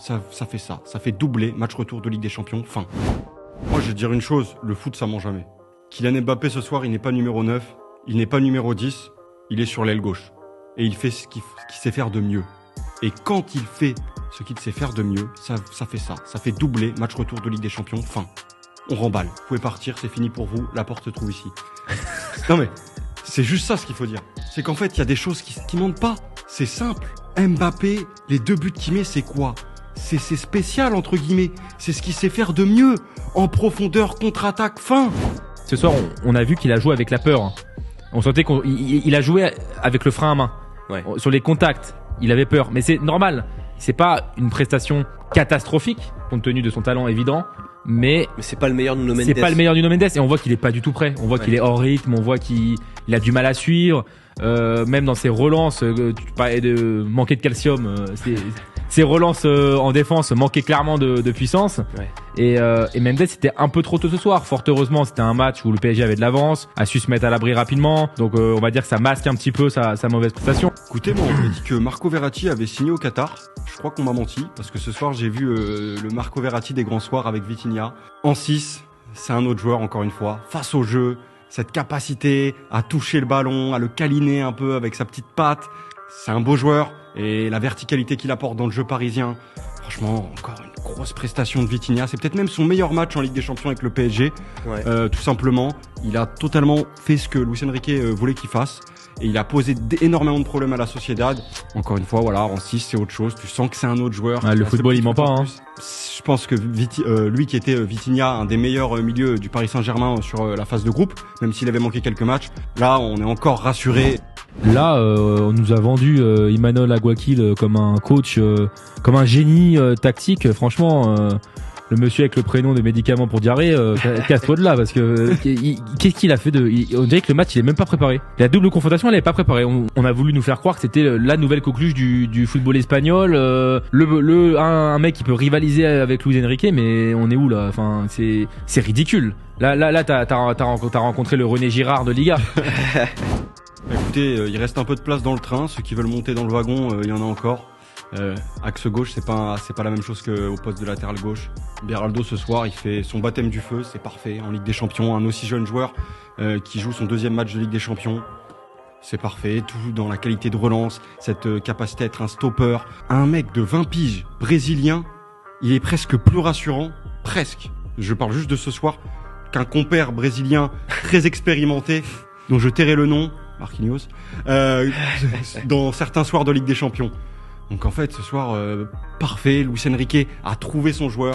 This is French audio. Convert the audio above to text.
ça fait ça. Ça fait doubler, match retour de Ligue des Champions, fin. Moi, je vais te dire une chose, le foot, ça ment jamais. Kylian Mbappé, ce soir, il n'est pas numéro 9, il n'est pas numéro 10, il est sur l'aile gauche. Et il fait ce qu'il sait faire de mieux. Et quand il fait ce qu'il sait faire de mieux, ça fait ça. Ça fait doubler, match retour de Ligue des Champions, fin. On remballe. Vous pouvez partir, c'est fini pour vous, la porte se trouve ici. Non mais, c'est juste ça ce qu'il faut dire. C'est qu'en fait, il y a des choses qui mentent pas. C'est simple. Mbappé, les 2 buts qu'il met, c'est quoi ? C'est spécial, entre guillemets. C'est ce qu'il sait faire de mieux. En profondeur, contre-attaque, fin. Ce soir, on a vu qu'il a joué avec la peur. On sentait qu'il a joué avec le frein à main. Ouais. Sur les contacts, il avait peur. Mais c'est normal. C'est pas une prestation catastrophique, compte tenu de son talent évident. Mais c'est pas le meilleur de Nuno Mendes. C'est pas le meilleur de Nuno Mendes. Et on voit qu'il est pas du tout prêt. On voit qu'il est hors rythme. On voit qu'il a du mal à suivre. Même dans ses relances, tu parlais de manquer de calcium. Ses relances en défense manquaient clairement de puissance. Ouais. Et Mendes, c'était un peu trop tôt ce soir. Fort heureusement, c'était un match où le PSG avait de l'avance, a su se mettre à l'abri rapidement. Donc on va dire que ça masque un petit peu sa mauvaise prestation. Écoutez, moi, on m'a dit que Marco Verratti avait signé au Qatar. Je crois qu'on m'a menti, parce que ce soir, j'ai vu le Marco Verratti des grands soirs avec Vitinha. En 6, c'est un autre joueur, encore une fois, face au jeu. Cette capacité à toucher le ballon, à le câliner un peu avec sa petite patte. C'est un beau joueur. Et la verticalité qu'il apporte dans le jeu parisien. Franchement, encore une grosse prestation de Vitinha. C'est peut-être même son meilleur match en Ligue des Champions avec le PSG. Ouais. Tout simplement, il a totalement fait ce que Luis Enrique voulait qu'il fasse. Et il a posé énormément de problèmes à la Sociedad. Encore une fois, voilà, en 6, c'est autre chose. Tu sens que c'est un autre joueur. Le football, il ment pas. Hein. Je pense que lui qui était Vitinha, un des meilleurs milieux du Paris Saint-Germain sur la phase de groupe, même s'il avait manqué quelques matchs, là, on est encore rassuré. Là, on nous a vendu Emmanuel Aguakil comme un coach, comme un génie tactique. Franchement, le monsieur avec le prénom de médicaments pour diarrhée, casse-toi de là, parce que qu'est-ce qu'il a fait on dirait que le match il est même pas préparé. La double confrontation elle est pas préparée. On a voulu nous faire croire que c'était la nouvelle coqueluche du football espagnol, un mec qui peut rivaliser avec Luis Enrique, mais on est où là? Enfin, c'est ridicule. Là, t'as rencontré le René Girard de Liga. Écoutez, il reste un peu de place dans le train. Ceux qui veulent monter dans le wagon, il y en a encore. Axe gauche, c'est pas la même chose qu'au poste de latéral gauche. Beraldo ce soir, il fait son baptême du feu, c'est parfait. En Ligue des Champions, un aussi jeune joueur qui joue son 2e match de Ligue des Champions, c'est parfait. Tout dans la qualité de relance, cette capacité à être un stopper. Un mec de 20 piges, brésilien, il est presque plus rassurant, presque. Je parle juste de ce soir, qu'un compère brésilien très expérimenté, dont je tairai le nom, Marquinhos, dans certains soirs de Ligue des Champions. Donc en fait, ce soir, parfait, Luis Enrique a trouvé son joueur.